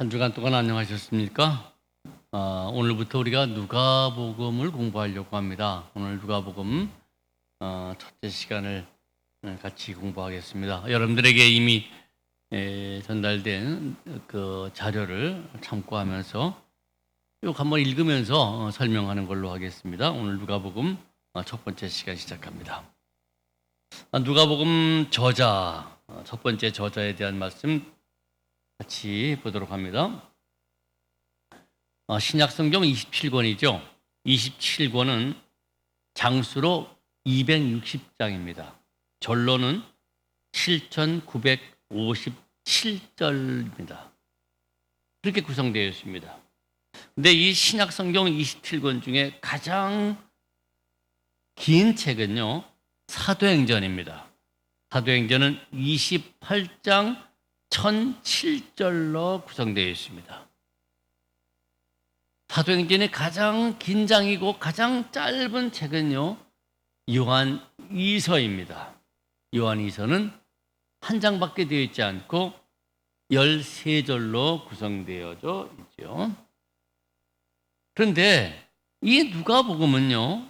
한 주간 동안 안녕하셨습니까? 오늘부터 우리가 누가복음을 공부하려고 합니다. 오늘 누가복음 첫째 시간을 같이 공부하겠습니다. 여러분들에게 이미 전달된 그 자료를 참고하면서 쭉 한번 읽으면서 설명하는 걸로 하겠습니다. 오늘 누가복음 첫 번째 시간 시작합니다. 누가복음 저자, 첫 번째 저자에 대한 말씀 같이 보도록 합니다. 신약성경 27권이죠. 27권은 장수로 260장입니다. 절로는 7,957절입니다. 그렇게 구성되어 있습니다. 근데 이 신약성경 27권 중에 가장 긴 책은요, 사도행전입니다. 사도행전은 28장 1007절로 구성되어 있습니다. 사도행전의 가장 긴 장이고 가장 짧은 책은요, 요한 2서입니다. 요한 2서는 한 장밖에 되어 있지 않고 13절로 구성되어져 있죠. 그런데 이 누가복음은요,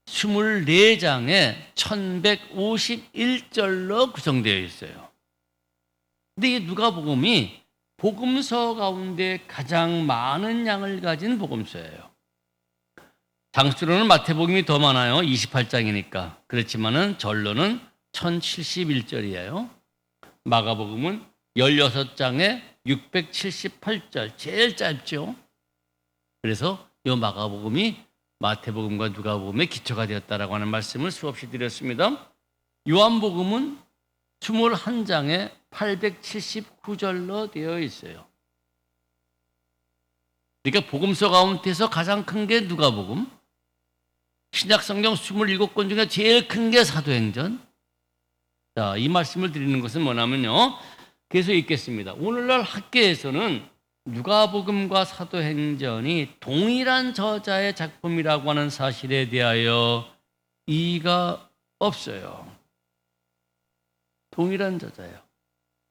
24장에 1151절로 구성되어 있어요. 근데 이 누가복음이 복음서 가운데 가장 많은 양을 가진 복음서예요. 장수로는 마태복음이 더 많아요. 28장이니까. 그렇지만은 절로는 1071절이에요. 마가복음은 16장에 678절, 제일 짧죠. 그래서 이 마가복음이 마태복음과 누가복음의 기초가 되었다라고 하는 말씀을 수없이 드렸습니다. 요한복음은 21장에 879절로 되어 있어요. 그러니까 복음서 가운데서 가장 큰 게 누가복음, 신약성경 27권 중에 제일 큰 게 사도행전. 자, 이 말씀을 드리는 것은 뭐냐면요, 계속 읽겠습니다. 오늘날 학계에서는 누가복음과 사도행전이 동일한 저자의 작품이라고 하는 사실에 대하여 이의가 없어요. 동일한 저자예요.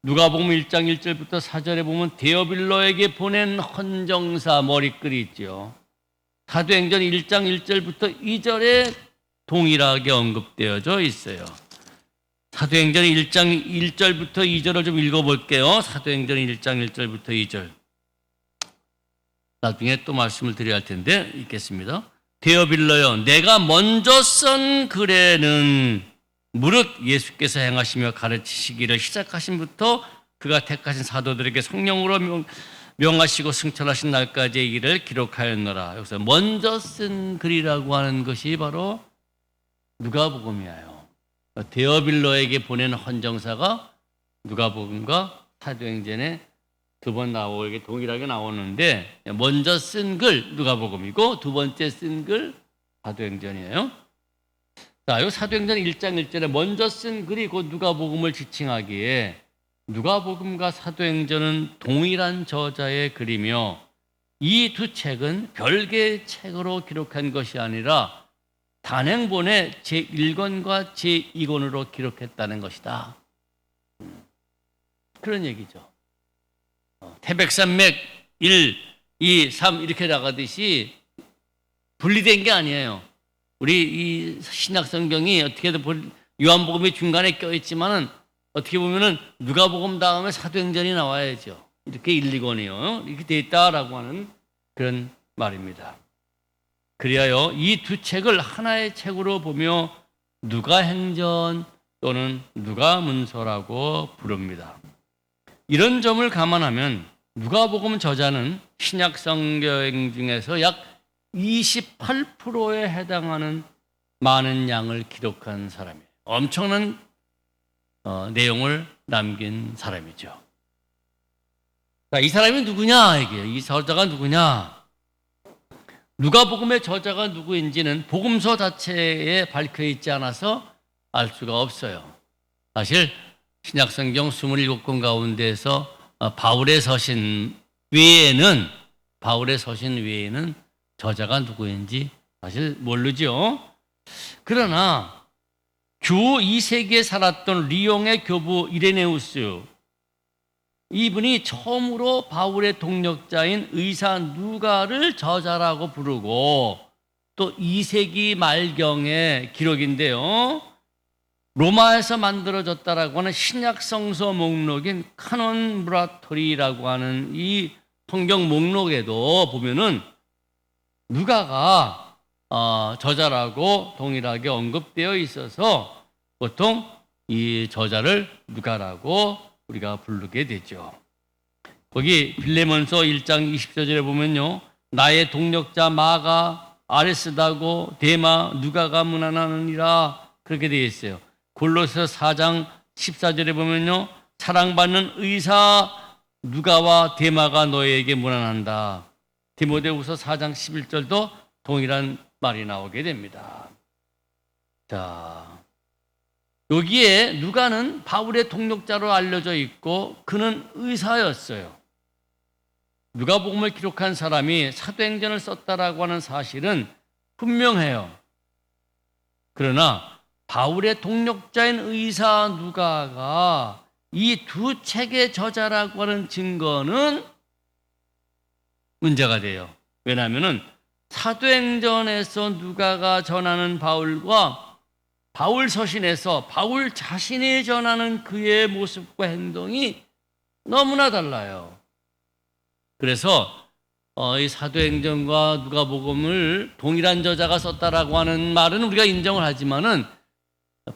누가복음 1장 1절부터 4절에 보면 데오빌로에게 보낸 헌정사 머리글이 있죠. 사도행전 1장 1절부터 2절에 동일하게 언급되어져 있어요. 사도행전 1장 1절부터 2절을 좀 읽어볼게요. 사도행전 1장 1절부터 2절. 나중에 또 말씀을 드려야 할 텐데 읽겠습니다. 데오빌로여, 내가 먼저 쓴 글에는 무릇 예수께서 행하시며 가르치시기를 시작하신부터 그가 택하신 사도들에게 성령으로 명하시고 승천하신 날까지의 일을 기록하였노라. 여기서 먼저 쓴 글이라고 하는 것이 바로 누가복음이에요. 데오빌로에게 보낸 헌정사가 누가복음과 사도행전에 두 번 나오게 동일하게 나오는데, 먼저 쓴 글 누가복음이고 두 번째 쓴 글 사도행전이에요. 자, 이 사도행전 1장 1절에 먼저 쓴 글이 곧 누가복음을 지칭하기에 누가복음과 사도행전은 동일한 저자의 글이며 이 두 책은 별개의 책으로 기록한 것이 아니라 단행본의 제1권과 제2권으로 기록했다는 것이다. 그런 얘기죠. 태백산맥 1, 2, 3 이렇게 나가듯이 분리된 게 아니에요. 우리 이 신약성경이 어떻게든 요한복음이 중간에 껴있지만은 어떻게 보면은 누가복음 다음에 사도행전이 나와야죠. 이렇게 1, 2권이요. 이렇게 돼 있다라고 하는 그런 말입니다. 그리하여 이 두 책을 하나의 책으로 보며 누가행전 또는 누가문서라고 부릅니다. 이런 점을 감안하면 누가복음 저자는 신약성경 중에서 약 28%에 해당하는 많은 양을 기록한 사람이에요. 엄청난 내용을 남긴 사람이죠. 자, 이 사람이 누구냐? 이게 이 저자가 누구냐? 누가복음의 저자가 누구인지는 복음서 자체에 밝혀 있지 않아서 알 수가 없어요. 사실 신약성경 27권 가운데서 바울의 서신 외에는 저자가 누구인지 사실 모르죠. 그러나 주 2세기에 살았던 리옹의 교부 이레네우스, 이분이 처음으로 바울의 동력자인 의사 누가를 저자라고 부르고 또 2세기 말경의 기록인데요. 로마에서 만들어졌다라고 하는 신약 성서 목록인 카논 브라토리라고 하는 이 성경 목록에도 보면은 누가가 저자라고 동일하게 언급되어 있어서 보통 이 저자를 누가라고 우리가 부르게 되죠. 거기 빌레몬서 1장 24절에 보면요. 나의 동력자 마가 아레스다고 데마 누가가 문안하느니라 그렇게 되어 있어요. 골로새 4장 14절에 보면요. 사랑받는 의사 누가와 데마가 너에게 문안한다. 디모데후서 4장 11절도 동일한 말이 나오게 됩니다. 자, 여기에 누가는 바울의 동력자로 알려져 있고 그는 의사였어요. 누가복음을 기록한 사람이 사도행전을 썼다라고 하는 사실은 분명해요. 그러나 바울의 동력자인 의사 누가가 이 두 책의 저자라고 하는 증거는 문제가 돼요. 왜냐하면 사도행전에서 누가가 전하는 바울과 바울 서신에서 바울 자신이 전하는 그의 모습과 행동이 너무나 달라요. 그래서 이 사도행전과 누가복음을 동일한 저자가 썼다라고 하는 말은 우리가 인정을 하지만은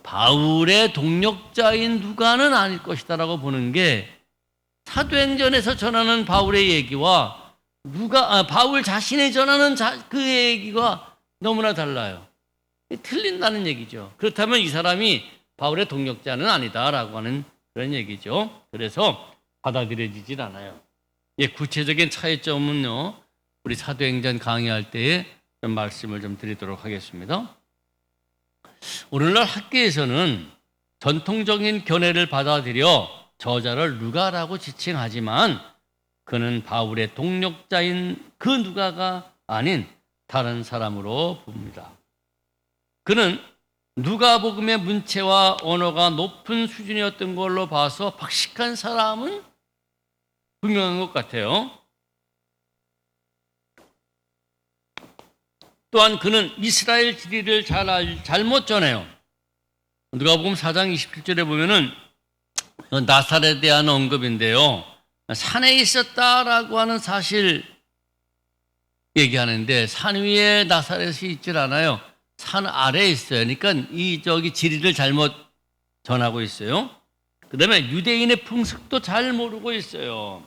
바울의 동력자인 누가는 아닐 것이다라고 보는 게 사도행전에서 전하는 바울의 얘기와 바울 자신이 전하는 그 얘기가 너무나 달라요. 틀린다는 얘기죠. 그렇다면 이 사람이 바울의 동력자는 아니다라고 하는 그런 얘기죠. 그래서 받아들여지질 않아요. 구체적인 차이점은요, 우리 사도행전 강의할 때에 좀 말씀을 좀 드리도록 하겠습니다. 오늘날 학계에서는 전통적인 견해를 받아들여 저자를 누가라고 지칭하지만 그는 바울의 동력자인 그 누가가 아닌 다른 사람으로 봅니다. 그는 누가복음의 문체와 언어가 높은 수준이었던 걸로 봐서 박식한 사람은 분명한 것 같아요. 또한 그는 이스라엘 지리를 잘못 전해요. 누가복음 4장 27절에 보면은 나사렛에 대한 언급인데요. 산에 있었다라고 하는 사실 얘기하는데 산 위에 나사렛이 있질 않아요. 산 아래에 있어요. 그러니까 지리를 잘못 전하고 있어요. 그 다음에 유대인의 풍습도 잘 모르고 있어요.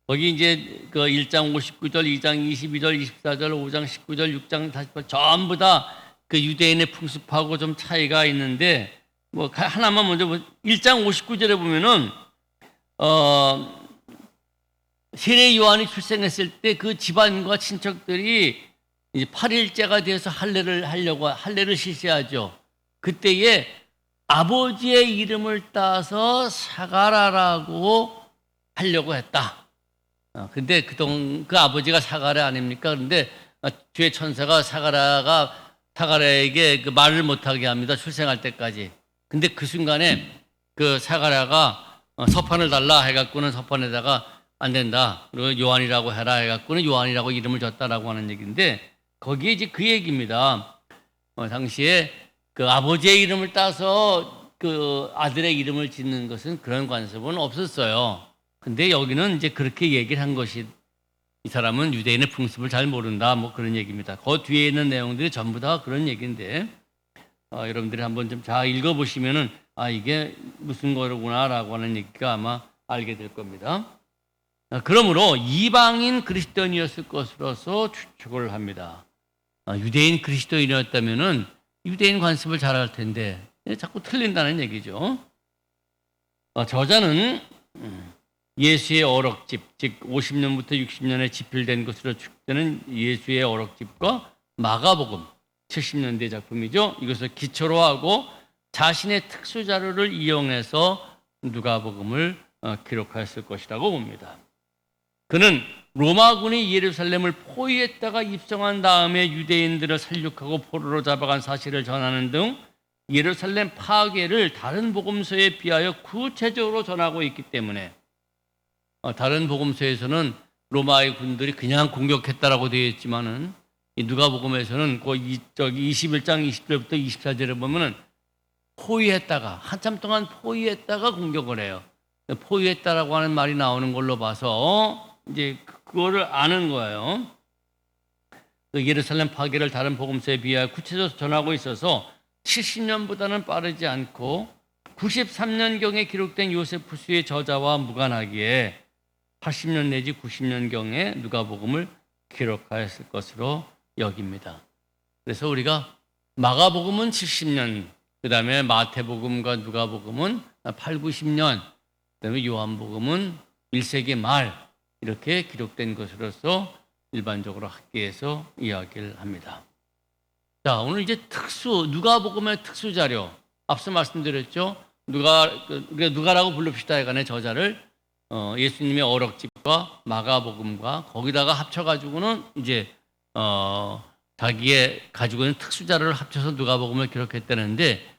거기 이제 그 1장 59절, 2장 22절, 24절, 5장 19절, 6장 48절 전부 다 그 유대인의 풍습하고 좀 차이가 있는데 뭐 하나만 먼저 1장 59절에 보면은 세례 요한이 출생했을 때 그 집안과 친척들이 이제 8일째가 되어서 할례를 실시하죠. 그때에 아버지의 이름을 따서 사가라라고 하려고 했다. 근데 그 아버지가 사가랴 아닙니까? 그런데 주의 천사가 사가랴에게 그 말을 못하게 합니다. 출생할 때까지. 근데 그 순간에 그 사가랴가 서판을 달라 해갖고는 서판에다가 안 된다. 그리고 요한이라고 해라 해갖고는 요한이라고 이름을 줬다라고 하는 얘기인데 거기에 이제 그 얘기입니다. 당시에 그 아버지의 이름을 따서 그 아들의 이름을 짓는 것은 그런 관습은 없었어요. 근데 여기는 이제 그렇게 얘기를 한 것이 이 사람은 유대인의 풍습을 잘 모른다 뭐 그런 얘기입니다. 그 뒤에 있는 내용들이 전부 다 그런 얘기인데 여러분들이 한번 좀 잘 읽어보시면은 이게 무슨 거구나라고 하는 얘기가 아마 알게 될 겁니다. 그러므로 이방인 그리스도인이었을 것으로서 추측을 합니다. 유대인 그리스도인이었다면은 유대인 관습을 잘 할 텐데 자꾸 틀린다는 얘기죠. 저자는 예수의 어록집, 즉 50년부터 60년에 집필된 것으로 추측되는 예수의 어록집과 마가복음 70년대 작품이죠. 이것을 기초로 하고 자신의 특수 자료를 이용해서 누가복음을 기록했을 것이라고 봅니다. 그는 로마군이 예루살렘을 포위했다가 입성한 다음에 유대인들을 살육하고 포로로 잡아간 사실을 전하는 등 예루살렘 파괴를 다른 복음서에 비하여 구체적으로 전하고 있기 때문에 다른 복음서에서는 로마의 군들이 그냥 공격했다라고 되어 있지만은 이 누가복음에서는 그 21장 20절부터 24절에 보면은 포위했다가 한참 동안 포위했다가 공격을 해요. 포위했다라고 하는 말이 나오는 걸로 봐서 이제 그거를 아는 거예요. 예루살렘 파괴를 다른 복음서에 비하여 구체적으로 전하고 있어서 70년보다는 빠르지 않고 93년경에 기록된 요세푸스의 저자와 무관하기에 80년 내지 90년경에 누가복음을 기록하였을 것으로 여깁니다. 그래서 우리가 마가복음은 70년, 그 다음에 마태복음과 누가복음은 8, 90년, 그 다음에 요한복음은 1세기 말 이렇게 기록된 것으로서 일반적으로 학계에서 이야기를 합니다. 자, 오늘 이제 누가복음의 특수 자료. 앞서 말씀드렸죠. 누가라고 부릅시다. 약간의 저자를 예수님의 어록집과 마가복음과 거기다가 합쳐가지고는 이제 자기의 가지고 있는 특수 자료를 합쳐서 누가복음을 기록했다는데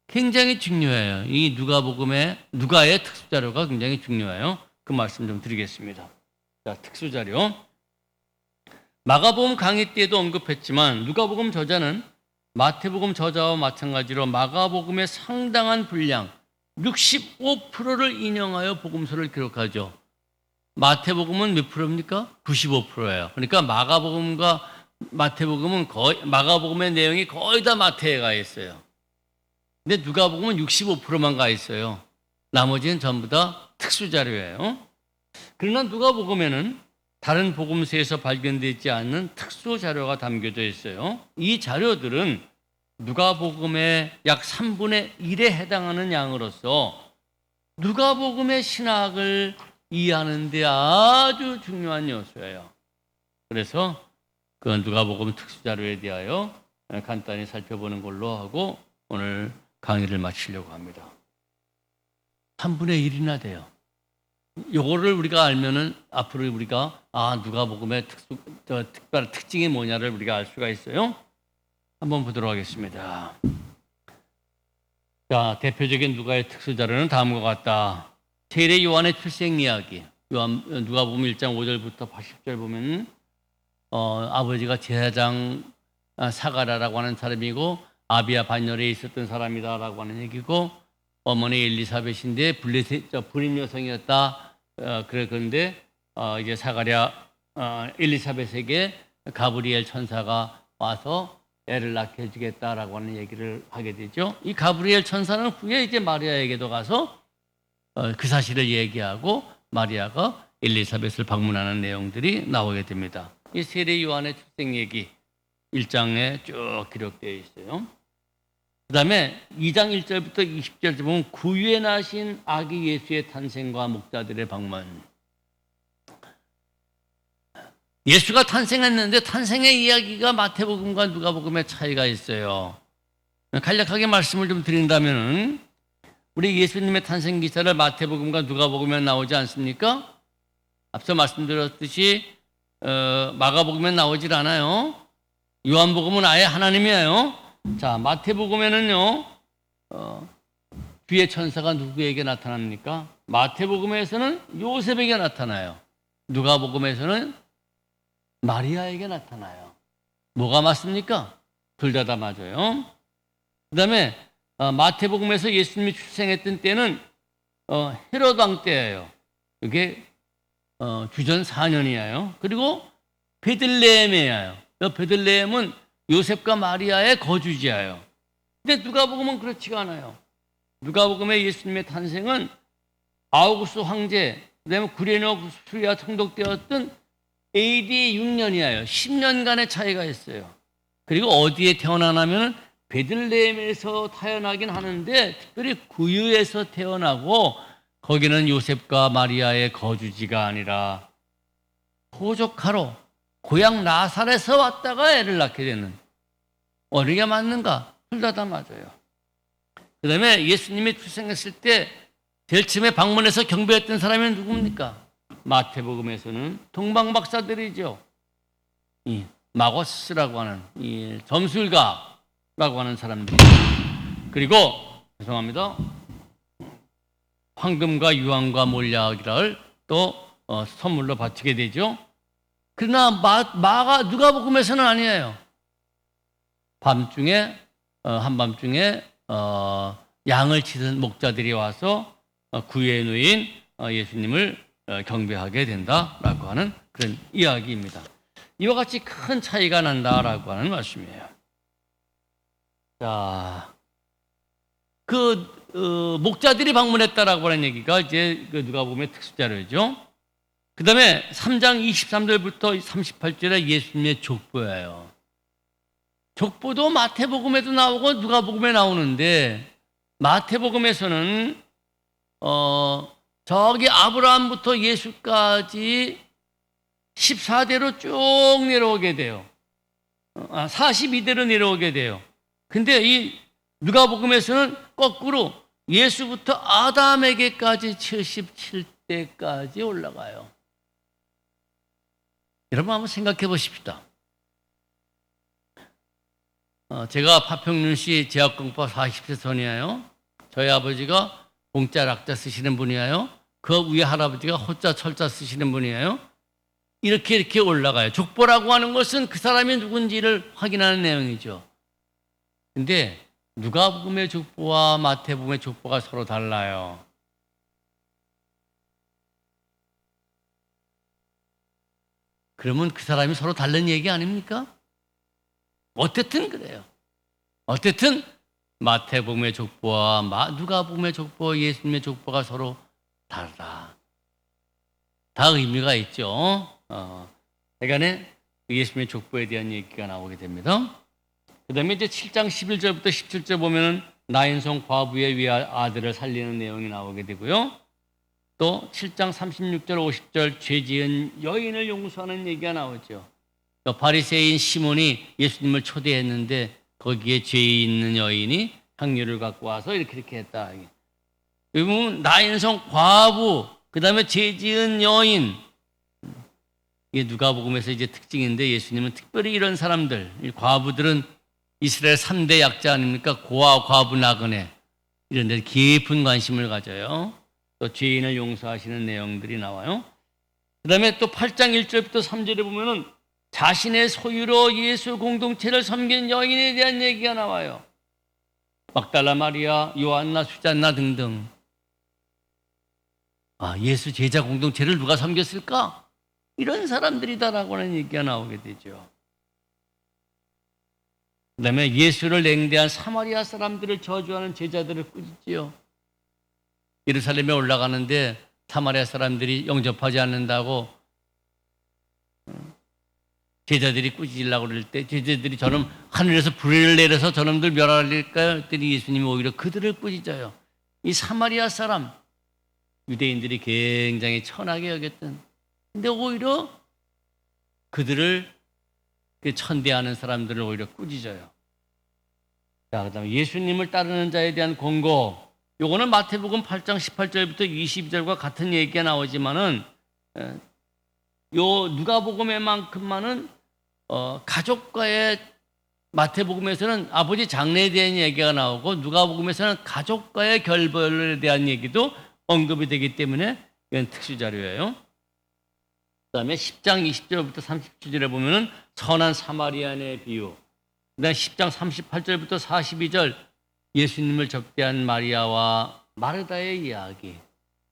굉장히 중요해요. 이 누가의 특수 자료가 굉장히 중요해요. 그 말씀 좀 드리겠습니다. 자, 특수 자료. 마가복음 강의 때에도 언급했지만 누가복음 저자는 마태복음 저자와 마찬가지로 마가복음의 상당한 분량 65%를 인용하여 복음서를 기록하죠. 마태복음은 몇 프로입니까? 95%예요. 그러니까 마가복음과 마태복음은 마가복음의 내용이 거의 다 마태에 가 있어요. 근데 누가복음은 65%만 가 있어요. 나머지는 전부 다 특수 자료예요. 그러나 누가복음에는 다른 복음서에서 발견되지 않는 특수 자료가 담겨져 있어요. 이 자료들은 누가복음의 약 3분의 1에 해당하는 양으로서 누가복음의 신학을 이해하는 데 아주 중요한 요소예요. 그래서 그 누가복음 특수 자료에 대하여 간단히 살펴보는 걸로 하고 오늘 강의를 마치려고 합니다. 3분의 1이나 돼요. 요거를 우리가 알면은 앞으로 우리가 누가복음의 특별한 특징이 뭐냐를 우리가 알 수가 있어요. 한번 보도록 하겠습니다. 자, 대표적인 누가의 특수 자료는 다음과 같다. 세례 요한의 출생 이야기. 누가복음 1장 5절부터 80절 보면 아버지가 제사장 사가랴라고 하는 사람이고 아비야 반열에 있었던 사람이다라고 하는 얘기고 어머니 엘리사벳인데 불임 여성이었다. 그런데 이제 사가랴 엘리사벳에게 가브리엘 천사가 와서 애를 낳게 해주겠다라고 하는 얘기를 하게 되죠. 이 가브리엘 천사는 후에 이제 마리아에게도 가서 그 사실을 얘기하고 마리아가 엘리사벳을 방문하는 내용들이 나오게 됩니다. 이 세례 요한의 출생 얘기 1장에 쭉 기록되어 있어요. 그 다음에 2장 1절부터 20절 보면 구유에 나신 아기 예수의 탄생과 목자들의 방문. 예수가 탄생했는데 탄생의 이야기가 마태복음과 누가복음의 차이가 있어요. 간략하게 말씀을 좀 드린다면 우리 예수님의 탄생 기사를 마태복음과 누가복음에 나오지 않습니까? 앞서 말씀드렸듯이 마가복음에 나오질 않아요. 요한복음은 아예 하나님이에요. 자, 마태복음에는요 뒤에 천사가 누구에게 나타납니까? 마태복음에서는 요셉에게 나타나요. 누가복음에서는 마리아에게 나타나요. 뭐가 맞습니까? 둘 다 맞아요. 그 다음에 마태복음에서 예수님이 출생했던 때는 헤롯 왕 때예요. 이게 주전 4년이에요. 그리고 베들레헴이에요. 베들레헴은 요셉과 마리아의 거주지예요. 근데 누가복음은 그렇지가 않아요. 누가복음의 예수님의 탄생은 아우구스 황제, 그다음에 구레네 수리아 총독되었던 AD 6년이에요. 10년간의 차이가 있어요. 그리고 어디에 태어나냐면 베들레헴에서 태어나긴 하는데 특별히 구유에서 태어나고 거기는 요셉과 마리아의 거주지가 아니라 포족하러 고향 나사렛에서 왔다가 애를 낳게 되는. 어느 게 맞는가? 둘 다 맞아요. 그 다음에 예수님이 출생했을 때 제일 처음에 방문해서 경배했던 사람이 누굽니까? 마태복음에서는 동방박사들이죠. 이 마고스라고 하는 이 점술가라고 하는 사람들. 그리고 죄송합니다. 황금과 유황과 몰약이를 또 선물로 바치게 되죠. 그러나 마가 누가복음에서는 아니에요. 밤중에 한밤중에 양을 치던 목자들이 와서 구유에 누인 예수님을 경배하게 된다라고 하는 그런 이야기입니다. 이와 같이 큰 차이가 난다라고 하는 말씀이에요. 자, 목자들이 방문했다라고 하는 얘기가 이제 누가복음의 특수자료죠. 그 다음에 3장 23절부터 38절에 예수님의 족보예요. 족보도 마태복음에도 나오고 누가복음에 나오는데, 마태복음에서는 저기 아브라함부터 예수까지 14대로 쭉 내려오게 돼요. 42대로 내려오게 돼요. 근데 이 누가복음에서는 거꾸로 예수부터 아담에게까지 77대까지 올라가요. 여러분 한번 생각해 보십시다. 제가 파평윤시 제약공법 40세 전이에요. 저희 아버지가 공짜 락자 쓰시는 분이에요. 그 위에 할아버지가 호자 철자 쓰시는 분이에요. 이렇게 올라가요. 족보라고 하는 것은 그 사람이 누군지를 확인하는 내용이죠. 근데 누가복음의 족보와 마태복음의 족보가 서로 달라요. 그러면 그 사람이 서로 다른 얘기 아닙니까? 어쨌든 그래요. 어쨌든 마태복음의 족보와 누가복음의 족보, 예수님의 족보가 서로 다르다. 다 의미가 있죠. 그러니까 예수님의 족보에 대한 얘기가 나오게 됩니다. 그 다음에 이제 7장 11절부터 17절 보면은 나인성 과부의 위아들을 살리는 내용이 나오게 되고요. 또 7장 36절 50절 죄 지은 여인을 용서하는 얘기가 나오죠. 바리새인 시몬이 예수님을 초대했는데 거기에 죄 있는 여인이 향유를 갖고 와서 이렇게 했다. 그러면 나인성 과부, 그 다음에 죄 지은 여인, 이게 누가복음에서 이제 특징인데, 예수님은 특별히 이런 사람들, 이 과부들은 이스라엘 3대 약자 아닙니까? 고아, 과부, 나그네, 이런 데 깊은 관심을 가져요. 또 죄인을 용서하시는 내용들이 나와요. 그 다음에 또 8장 1절부터 3절에 보면은 자신의 소유로 예수 공동체를 섬긴 여인에 대한 얘기가 나와요. 막달라 마리아, 요한나, 수잔나 등등. 예수 제자 공동체를 누가 섬겼을까? 이런 사람들이다라고 하는 얘기가 나오게 되죠. 그 다음에 예수를 냉대한 사마리아 사람들을 저주하는 제자들을 꾸짖지요. 예루살렘에 올라가는데 사마리아 사람들이 영접하지 않는다고 제자들이 꾸짖으려고 그럴 때, 제자들이 저놈 하늘에서 불을 내려서 저놈들 멸할까요? 했더니 예수님이 오히려 그들을 꾸짖어요. 이 사마리아 사람, 유대인들이 굉장히 천하게 여겼던, 근데 오히려 그들을 천대하는 사람들을 오히려 꾸짖어요. 자, 그 다음에 예수님을 따르는 자에 대한 권고. 요거는 마태복음 8장 18절부터 22절과 같은 얘기가 나오지만은, 요 누가복음에만큼만은 가족과의, 마태복음에서는 아버지 장래에 대한 얘기가 나오고 누가복음에서는 가족과의 결별에 대한 얘기도 언급이 되기 때문에 이건 특수 자료예요. 그다음에 10장 20절부터 37절에 보면은 선한 사마리아인의 비유. 그다음 10장 38절부터 42절 예수님을 접대한 마리아와 마르다의 이야기.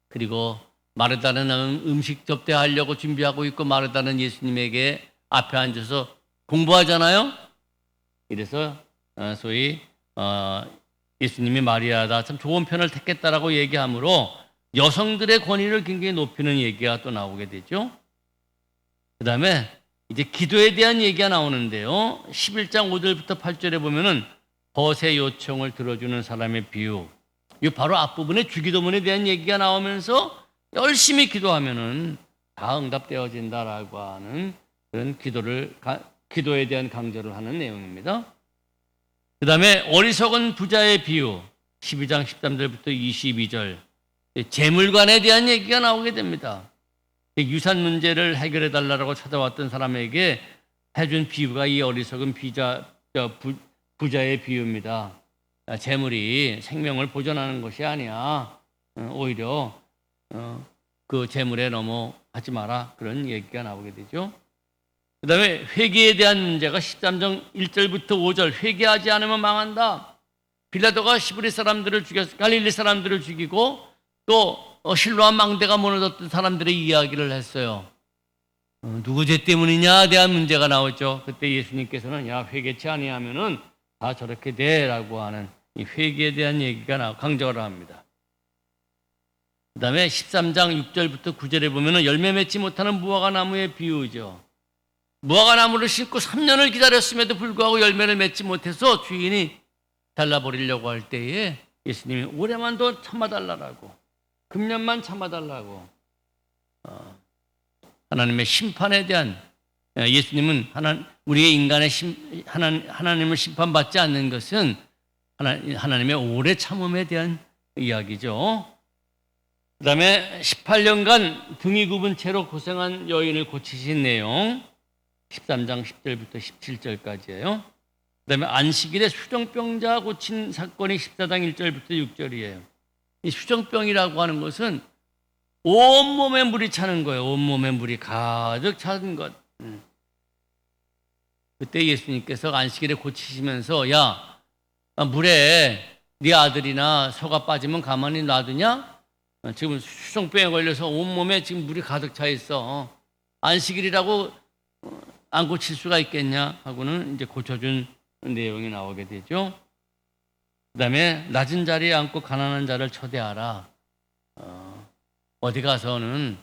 그리고 마르다는 음식 접대하려고 준비하고 있고 마르다는 예수님에게 앞에 앉아서 공부하잖아요. 이래서 소위 예수님이 마리아다, 참 좋은 편을 택했다라고 얘기하므로 여성들의 권위를 굉장히 높이는 얘기가 또 나오게 되죠. 그 다음에 이제 기도에 대한 얘기가 나오는데요. 11장 5절부터 8절에 보면은 벗의 요청을 들어주는 사람의 비유. 이 바로 앞부분에 주기도문에 대한 얘기가 나오면서 열심히 기도하면은 다 응답되어진다라고 하는 그런 기도에 대한 강조를 하는 내용입니다. 그 다음에 어리석은 부자의 비유. 12장 13절부터 22절. 재물관에 대한 얘기가 나오게 됩니다. 유산 문제를 해결해 달라고 찾아왔던 사람에게 해준 비유가 이 어리석은 부자의 비유입니다. 재물이 생명을 보존하는 것이 아니야. 오히려 그 재물에 넘어가지 마라. 그런 얘기가 나오게 되죠. 그 다음에 회개에 대한 문제가 13장 1절부터 5절, 회개하지 않으면 망한다. 빌라도가 시브리 사람들을 죽였, 갈릴리 사람들을 죽이고 또 실로암 망대가 무너졌던 사람들의 이야기를 했어요. 누구 죄 때문이냐에 대한 문제가 나오죠. 그때 예수님께서는 야, 회개치 아니하면은 다 저렇게 돼라고 하는 이 회개에 대한 얘기가 강조를 합니다. 그 다음에 13장 6절부터 9절에 보면은 열매 맺지 못하는 무화과 나무의 비유죠. 무화과 나무를 심고 3년을 기다렸음에도 불구하고 열매를 맺지 못해서 주인이 잘라버리려고 할 때에 예수님이 올해만 더 참아달라고, 금년만 참아달라고, 하나님의 심판에 대한, 예수님은 우리의 인간의 하나님을 심판받지 않는 것은 하나님의 오래 참음에 대한 이야기죠. 그 다음에 18년간 등이 굽은 채로 고생한 여인을 고치신 내용 13장 10절부터 17절까지예요. 그 다음에 안식일에 수정병자 고친 사건이 14장 1절부터 6절이에요. 이 수정병이라고 하는 것은 온몸에 물이 차는 거예요. 온몸에 물이 가득 차는 것. 그때 예수님께서 안식일에 고치시면서 야, 물에 네 아들이나 소가 빠지면 가만히 놔두냐? 지금 수정병에 걸려서 온몸에 지금 물이 가득 차 있어. 안식일이라고 안 고칠 수가 있겠냐? 하고는 이제 고쳐준 내용이 나오게 되죠. 그 다음에 낮은 자리에 앉고 가난한 자를 초대하라. 어디 가서는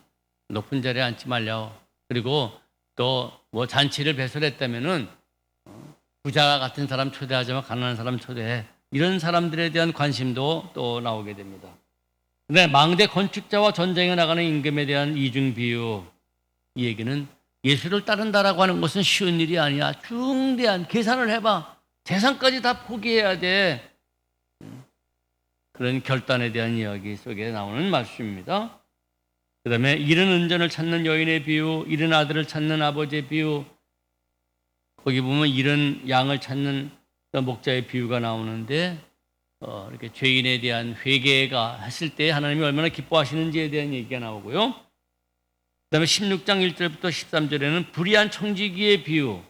높은 자리에 앉지 말려. 그리고 또 뭐 잔치를 배설했다면은 부자 같은 사람 초대하지 마, 가난한 사람 초대해. 이런 사람들에 대한 관심도 또 나오게 됩니다. 근데 망대 건축자와 전쟁에 나가는 임금에 대한 이중 비유, 이 얘기는 예수를 따른다라고 하는 것은 쉬운 일이 아니야. 중대한 계산을 해봐. 재산까지 다 포기해야 돼. 그런 결단에 대한 이야기 속에 나오는 말씀입니다. 그 다음에 잃은 은전을 찾는 여인의 비유, 잃은 아들을 찾는 아버지의 비유, 거기 보면 잃은 양을 찾는 목자의 비유가 나오는데 이렇게 죄인에 대한 회개가 했을 때 하나님이 얼마나 기뻐하시는지에 대한 얘기가 나오고요. 그 다음에 16장 1절부터 13절에는 불의한 청지기의 비유,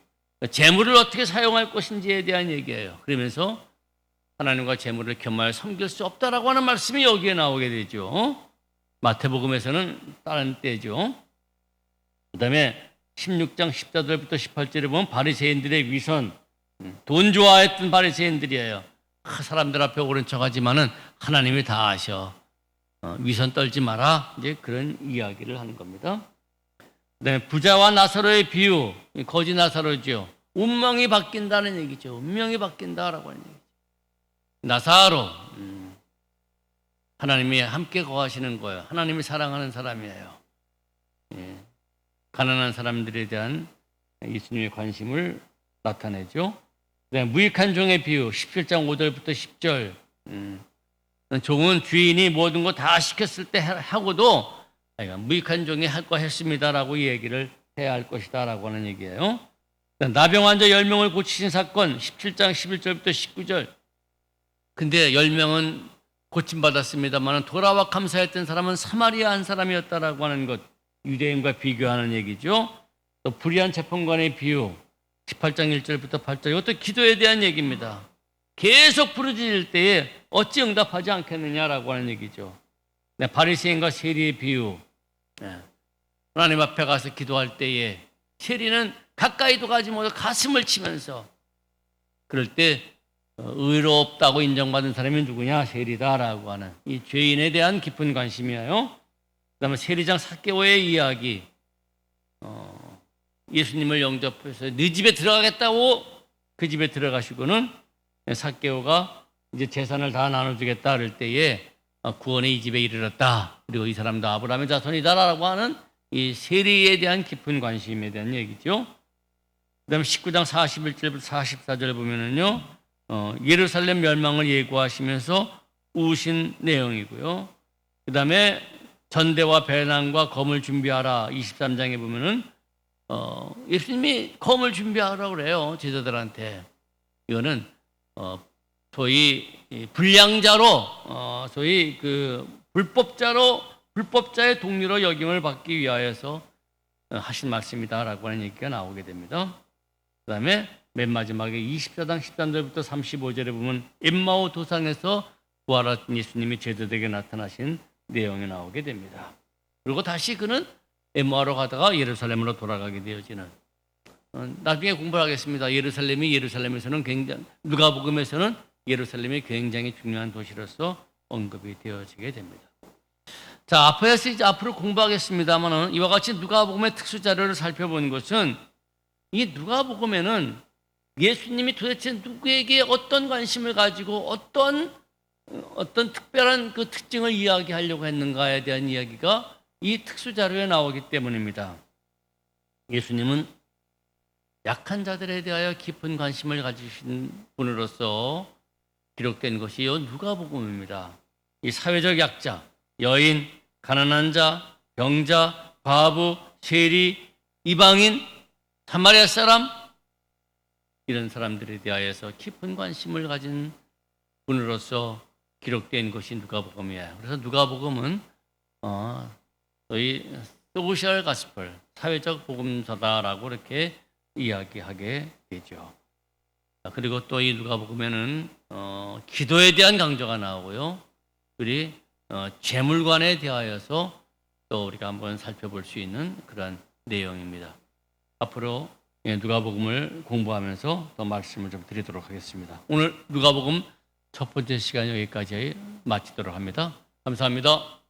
재물을 어떻게 사용할 것인지에 대한 얘기예요. 그러면서 하나님과 재물을 겸하여 섬길 수 없다라고 하는 말씀이 여기에 나오게 되죠. 마태복음에서는 다른 때죠. 그 다음에 16장 14절부터 18절에 보면 바리새인들의 위선, 돈 좋아했던 바리새인들이에요. 사람들 앞에 오른 척하지만은 하나님이 다 아셔. 위선 떨지 마라. 이제 그런 이야기를 하는 겁니다. 그다음에 부자와 나사로의 비유, 거지 나사로죠. 운명이 바뀐다는 얘기죠. 운명이 바뀐다라고 하는 얘기죠. 나사로, 하나님이 함께 거하시는 거예요. 하나님이 사랑하는 사람이에요. 예. 가난한 사람들에 대한 예수님의 관심을 나타내죠. 그다음에 무익한 종의 비유 17장 5절부터 10절. 종은 주인이 모든 거 다 시켰을 때 하고도 무익한 종이 할 거 했습니다라고 얘기를 해야 할 것이다라고 하는 얘기예요. 나병 환자 10명을 고치신 사건 17장 11절부터 19절. 근데 10명은 고침받았습니다만 돌아와 감사했던 사람은 사마리아 한 사람이었다라고 하는 것, 유대인과 비교하는 얘기죠. 또 불의한 재판관의 비유 18장 1절부터 8절, 이것도 기도에 대한 얘기입니다. 계속 부르짖을 때에 어찌 응답하지 않겠느냐라고 하는 얘기죠. 바리새인과 세리의 비유, 하나님 앞에 가서 기도할 때에 세리는 가까이도 가지 못하고 가슴을 치면서, 그럴 때 의롭다고 인정받은 사람이 누구냐? 세리다라고 하는 이 죄인에 대한 깊은 관심이에요. 그 다음에 세리장 삭개오의 이야기, 예수님을 영접해서 네 집에 들어가겠다고 그 집에 들어가시고는 삭개오가 이제 재산을 다 나눠주겠다 그럴 때에 구원의 이 집에 이르렀다. 그리고 이 사람도 아브라함의 자손이다라고 하는 이 세리에 대한 깊은 관심에 대한 얘기죠. 그 다음에 19장 41절부터 44절 보면은요, 예루살렘 멸망을 예고하시면서 우신 내용이고요. 그 다음에 전대와 배낭과 검을 준비하라 23장에 보면은 예수님이 검을 준비하라고 그래요, 제자들한테. 이거는 소위 이 불량자로 소위 그 불법자의 동료로 역임을 받기 위하여서 하신 말씀이다라고 하는 얘기가 나오게 됩니다. 그다음에 맨 마지막에 24장 13절부터 35절에 보면 엠마오 도상에서 부활하신 예수님이 제자들에게 나타나신 내용이 나오게 됩니다. 그리고 다시 그는 엠마오로 가다가 예루살렘으로 돌아가게 되어지는, 나중에 공부를 하겠습니다. 예루살렘에서는 굉장히, 누가복음에서는 예루살렘이 굉장히 중요한 도시로서 언급이 되어지게 됩니다. 자, 앞에서 이제 앞으로 공부하겠습니다만은 이와 같이 누가복음의 특수 자료를 살펴보는 것은 이 누가복음에는 예수님이 도대체 누구에게 어떤 관심을 가지고 어떤 특별한 그 특징을 이야기하려고 했는가에 대한 이야기가 이 특수 자료에 나오기 때문입니다. 예수님은 약한 자들에 대하여 깊은 관심을 가지신 분으로서 기록된 것이 이 누가복음입니다. 이 사회적 약자, 여인, 가난한 자, 병자, 과부, 세리, 이방인, 사마리아 사람, 이런 사람들에 대하여서 깊은 관심을 가진 분으로서 기록된 것이 누가복음이에요. 그래서 누가복음은 소위 소셜 가스펠, 사회적 복음서다라고 이렇게 이야기하게 되죠. 그리고 또 이 누가복음에는 기도에 대한 강조가 나오고요. 우리 재물관에 대하여서 또 우리가 한번 살펴볼 수 있는 그런 내용입니다. 앞으로 누가복음을 공부하면서 또 말씀을 좀 드리도록 하겠습니다. 오늘 누가복음 첫 번째 시간 여기까지 마치도록 합니다. 감사합니다.